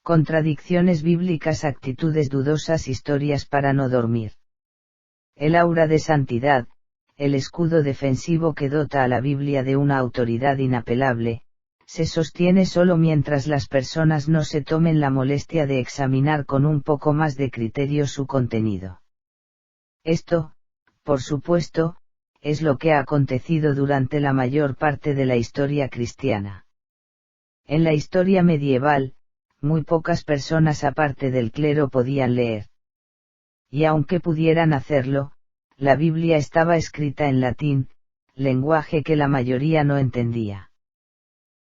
Contradicciones bíblicas, actitudes dudosas, historias para no dormir. El aura de santidad, el escudo defensivo que dota a la Biblia de una autoridad inapelable, se sostiene solo mientras las personas no se tomen la molestia de examinar con un poco más de criterio su contenido. Esto, por supuesto, es lo que ha acontecido durante la mayor parte de la historia cristiana. En la historia medieval, muy pocas personas aparte del clero podían leer. Y aunque pudieran hacerlo, la Biblia estaba escrita en latín, lenguaje que la mayoría no entendía.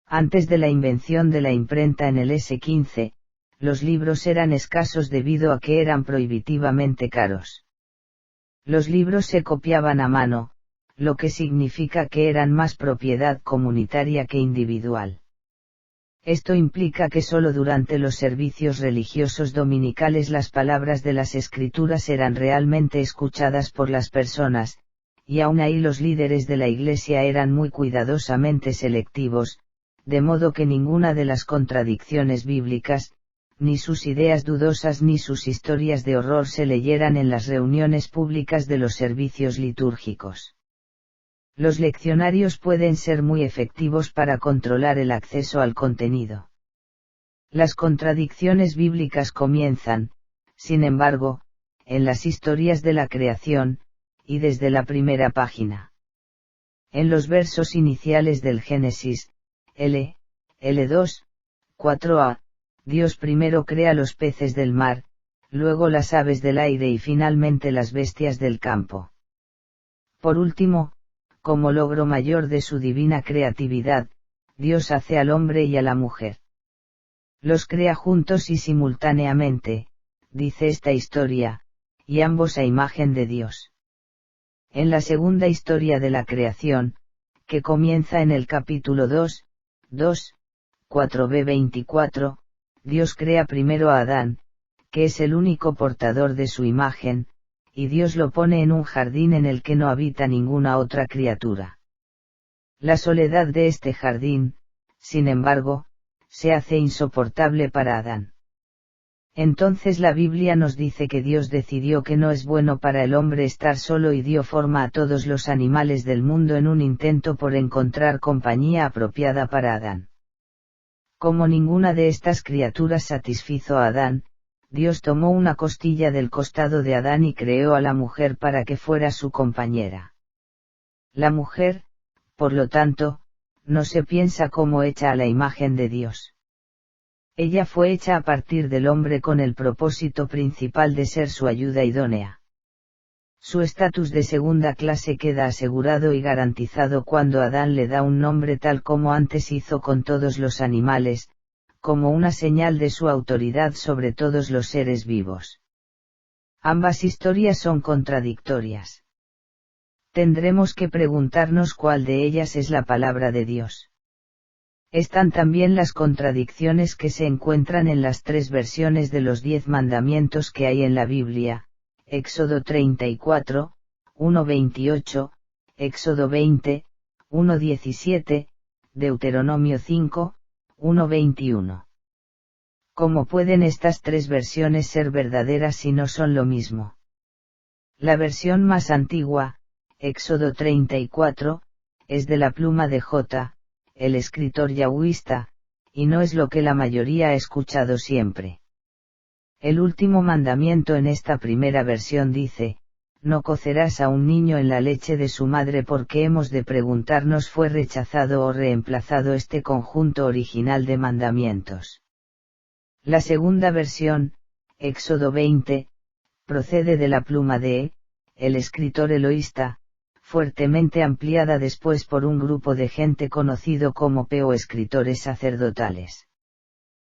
Antes de la invención de la imprenta en el S-15, los libros eran escasos debido a que eran prohibitivamente caros. Los libros se copiaban a mano, lo que significa que eran más propiedad comunitaria que individual. Esto implica que solo durante los servicios religiosos dominicales las palabras de las Escrituras eran realmente escuchadas por las personas, y aún ahí los líderes de la Iglesia eran muy cuidadosamente selectivos, de modo que ninguna de las contradicciones bíblicas, ni sus ideas dudosas ni sus historias de horror se leyeran en las reuniones públicas de los servicios litúrgicos. Los leccionarios pueden ser muy efectivos para controlar el acceso al contenido. Las contradicciones bíblicas comienzan, sin embargo, en las historias de la creación, y desde la primera página. En los versos iniciales del Génesis, L2, 4a, Dios primero crea los peces del mar, luego las aves del aire y finalmente las bestias del campo. Por último, como logro mayor de su divina creatividad, Dios hace al hombre y a la mujer. Los crea juntos y simultáneamente, dice esta historia, y ambos a imagen de Dios. En la segunda historia de la creación, que comienza en el capítulo 4b-24, Dios crea primero a Adán, que es el único portador de su imagen, y Dios lo pone en un jardín en el que no habita ninguna otra criatura. La soledad de este jardín, sin embargo, se hace insoportable para Adán. Entonces la Biblia nos dice que Dios decidió que no es bueno para el hombre estar solo y dio forma a todos los animales del mundo en un intento por encontrar compañía apropiada para Adán. Como ninguna de estas criaturas satisfizo a Adán, Dios tomó una costilla del costado de Adán y creó a la mujer para que fuera su compañera. La mujer, por lo tanto, no se piensa como hecha a la imagen de Dios. Ella fue hecha a partir del hombre con el propósito principal de ser su ayuda idónea. Su estatus de segunda clase queda asegurado y garantizado cuando Adán le da un nombre tal como antes hizo con todos los animales, como una señal de su autoridad sobre todos los seres vivos. Ambas historias son contradictorias. Tendremos que preguntarnos cuál de ellas es la palabra de Dios. Están también las contradicciones que se encuentran en las 3 versiones de los 10 mandamientos que hay en la Biblia, Éxodo 34, 1:28, Éxodo 20, 1:17, Deuteronomio 5, 1:21. ¿Cómo pueden estas 3 versiones ser verdaderas si no son lo mismo? La versión más antigua, Éxodo 34, es de la pluma de el escritor yahúista, y no es lo que la mayoría ha escuchado siempre. El último mandamiento en esta primera versión dice, no cocerás a un niño en la leche de su madre, porque hemos de preguntarnos fue rechazado o reemplazado este conjunto original de mandamientos. La segunda versión, Éxodo 20, procede de la pluma de el escritor eloísta, fuertemente ampliada después por un grupo de gente conocido como o escritores sacerdotales.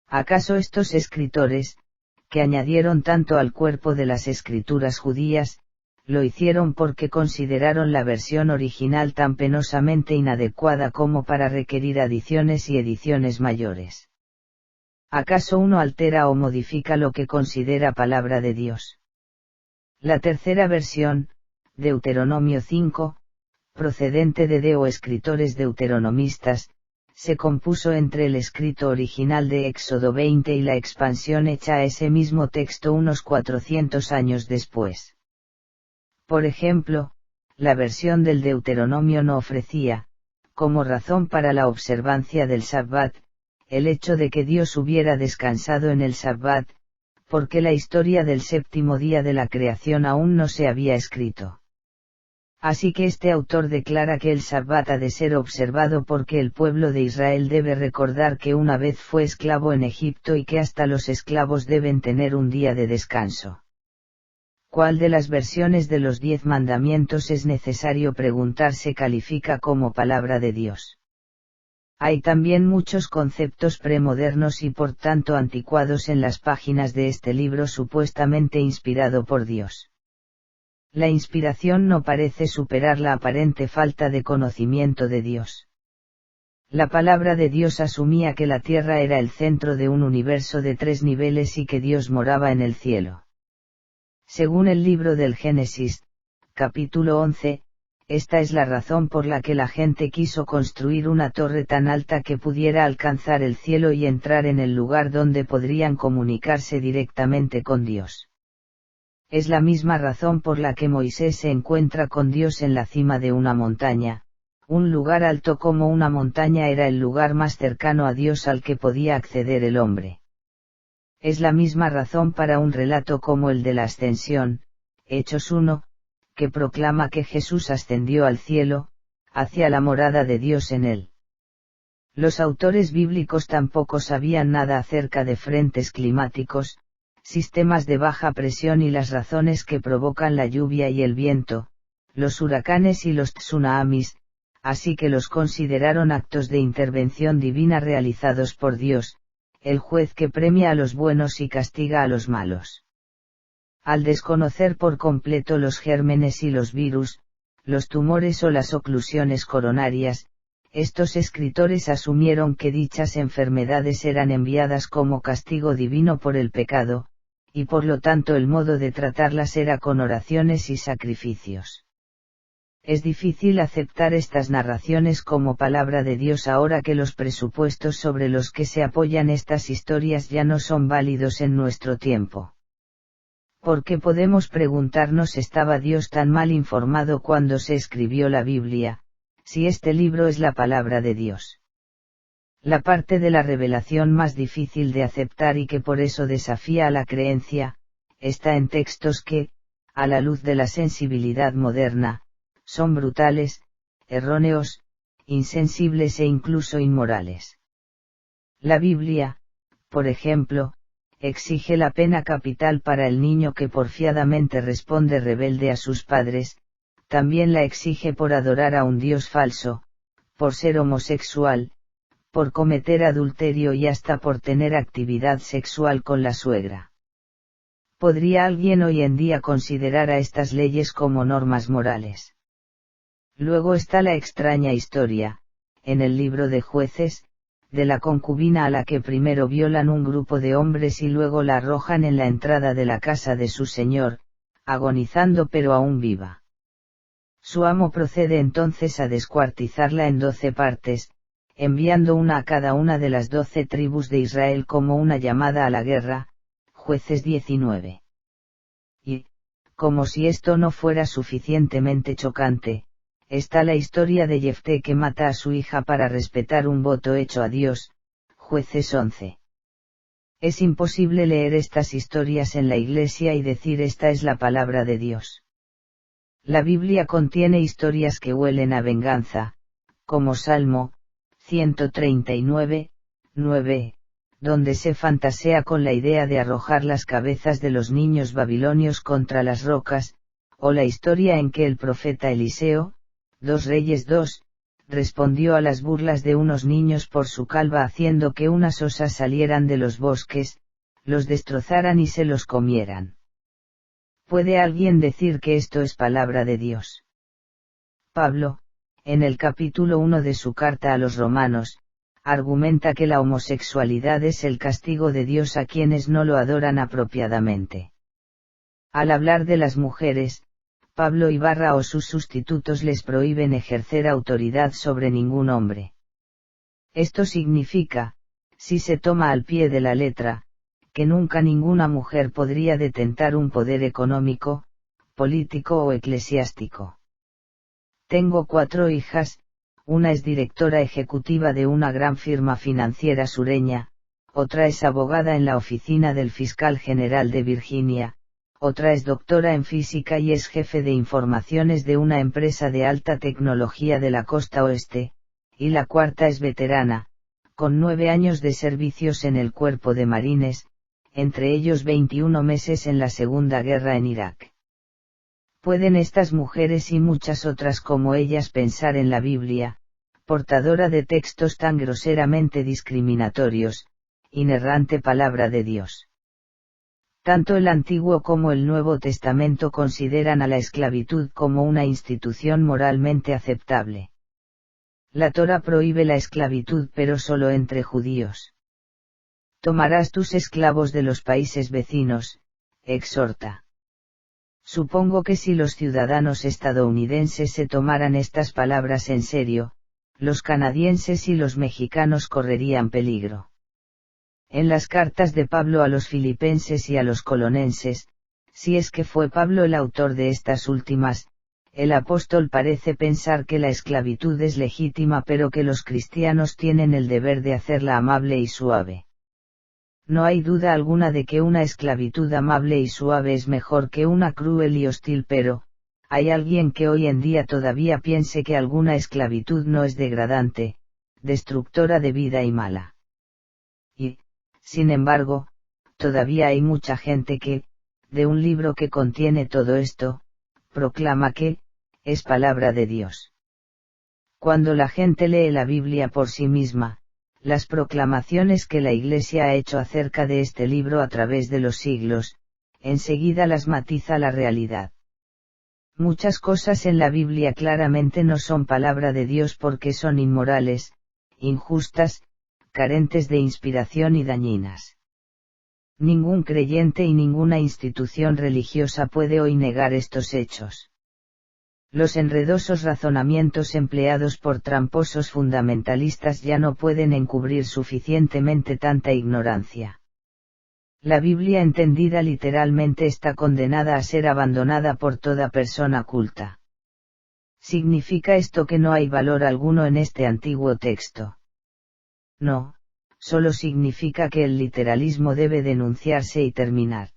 ¿Acaso estos escritores, que añadieron tanto al cuerpo de las escrituras judías, lo hicieron porque consideraron la versión original tan penosamente inadecuada como para requerir adiciones y ediciones mayores? ¿Acaso uno altera o modifica lo que considera palabra de Dios? La tercera versión, Deuteronomio 5, procedente de escritores deuteronomistas, se compuso entre el escrito original de Éxodo 20 y la expansión hecha a ese mismo texto unos 400 años después. Por ejemplo, la versión del Deuteronomio no ofrecía, como razón para la observancia del Sabbat, el hecho de que Dios hubiera descansado en el Sabbat, porque la historia del séptimo día de la creación aún no se había escrito. Así que este autor declara que el Sabbat ha de ser observado porque el pueblo de Israel debe recordar que una vez fue esclavo en Egipto y que hasta los esclavos deben tener un día de descanso. ¿Cuál de las versiones de los 10 mandamientos es necesario preguntarse califica como palabra de Dios? Hay también muchos conceptos premodernos y por tanto anticuados en las páginas de este libro supuestamente inspirado por Dios. La inspiración no parece superar la aparente falta de conocimiento de Dios. La palabra de Dios asumía que la tierra era el centro de un universo de 3 niveles y que Dios moraba en el cielo. Según el libro del Génesis, capítulo 11, esta es la razón por la que la gente quiso construir una torre tan alta que pudiera alcanzar el cielo y entrar en el lugar donde podrían comunicarse directamente con Dios. Es la misma razón por la que Moisés se encuentra con Dios en la cima de una montaña. Un lugar alto como una montaña era el lugar más cercano a Dios al que podía acceder el hombre. Es la misma razón para un relato como el de la Ascensión, Hechos 1, que proclama que Jesús ascendió al cielo, hacia la morada de Dios en él. Los autores bíblicos tampoco sabían nada acerca de frentes climáticos, sistemas de baja presión y las razones que provocan la lluvia y el viento, los huracanes y los tsunamis, así que los consideraron actos de intervención divina realizados por Dios, el juez que premia a los buenos y castiga a los malos. Al desconocer por completo los gérmenes y los virus, los tumores o las oclusiones coronarias, estos escritores asumieron que dichas enfermedades eran enviadas como castigo divino por el pecado, y por lo tanto el modo de tratarlas era con oraciones y sacrificios. Es difícil aceptar estas narraciones como palabra de Dios ahora que los presupuestos sobre los que se apoyan estas historias ya no son válidos en nuestro tiempo. Porque podemos preguntarnos, ¿estaba Dios tan mal informado cuando se escribió la Biblia, si este libro es la palabra de Dios? La parte de la revelación más difícil de aceptar y que por eso desafía a la creencia, está en textos que, a la luz de la sensibilidad moderna, son brutales, erróneos, insensibles e incluso inmorales. La Biblia, por ejemplo, exige la pena capital para el niño que porfiadamente responde rebelde a sus padres, también la exige por adorar a un Dios falso, por ser homosexual, por cometer adulterio y hasta por tener actividad sexual con la suegra. ¿Podría alguien hoy en día considerar a estas leyes como normas morales? Luego está la extraña historia, en el libro de Jueces, de la concubina a la que primero violan un grupo de hombres y luego la arrojan en la entrada de la casa de su señor, agonizando pero aún viva. Su amo procede entonces a descuartizarla en 12 partes, enviando una a cada una de las 12 tribus de Israel como una llamada a la guerra, Jueces 19. Y, como si esto no fuera suficientemente chocante, está la historia de Jefté que mata a su hija para respetar un voto hecho a Dios, Jueces 11. Es imposible leer estas historias en la Iglesia y decir esta es la palabra de Dios. La Biblia contiene historias que huelen a venganza, como Salmo 139, 9, donde se fantasea con la idea de arrojar las cabezas de los niños babilonios contra las rocas, o la historia en que el profeta Eliseo, 2 Reyes 2, respondió a las burlas de unos niños por su calva haciendo que unas osas salieran de los bosques, los destrozaran y se los comieran. ¿Puede alguien decir que esto es palabra de Dios? Pablo, en el capítulo 1 de su carta a los romanos, argumenta que la homosexualidad es el castigo de Dios a quienes no lo adoran apropiadamente. Al hablar de las mujeres, Pablo Ibarra o sus sustitutos les prohíben ejercer autoridad sobre ningún hombre. Esto significa, si se toma al pie de la letra, que nunca ninguna mujer podría detentar un poder económico, político o eclesiástico. Tengo 4 hijas, una es directora ejecutiva de una gran firma financiera sureña, otra es abogada en la oficina del fiscal general de Virginia, otra es doctora en física y es jefe de informaciones de una empresa de alta tecnología de la costa oeste, y la cuarta es veterana, con 9 años de servicios en el cuerpo de marines, entre ellos 21 meses en la Segunda Guerra en Irak. ¿Pueden estas mujeres y muchas otras como ellas pensar en la Biblia, portadora de textos tan groseramente discriminatorios, inerrante palabra de Dios? Tanto el Antiguo como el Nuevo Testamento consideran a la esclavitud como una institución moralmente aceptable. La Torá prohíbe la esclavitud pero solo entre judíos. Tomarás tus esclavos de los países vecinos, exhorta. Supongo que si los ciudadanos estadounidenses se tomaran estas palabras en serio, los canadienses y los mexicanos correrían peligro. En las cartas de Pablo a los filipenses y a los colonenses, si es que fue Pablo el autor de estas últimas, el apóstol parece pensar que la esclavitud es legítima pero que los cristianos tienen el deber de hacerla amable y suave. No hay duda alguna de que una esclavitud amable y suave es mejor que una cruel y hostil, pero, ¿hay alguien que hoy en día todavía piense que alguna esclavitud no es degradante, destructora de vida y mala? Y, sin embargo, todavía hay mucha gente que, de un libro que contiene todo esto, proclama que, es palabra de Dios. Cuando la gente lee la Biblia por sí misma, las proclamaciones que la Iglesia ha hecho acerca de este libro a través de los siglos, enseguida las matiza la realidad. Muchas cosas en la Biblia claramente no son palabra de Dios porque son inmorales, injustas, carentes de inspiración y dañinas. Ningún creyente y ninguna institución religiosa puede hoy negar estos hechos. Los enredosos razonamientos empleados por tramposos fundamentalistas ya no pueden encubrir suficientemente tanta ignorancia. La Biblia entendida literalmente está condenada a ser abandonada por toda persona culta. ¿Significa esto que no hay valor alguno en este antiguo texto? No, solo significa que el literalismo debe denunciarse y terminar.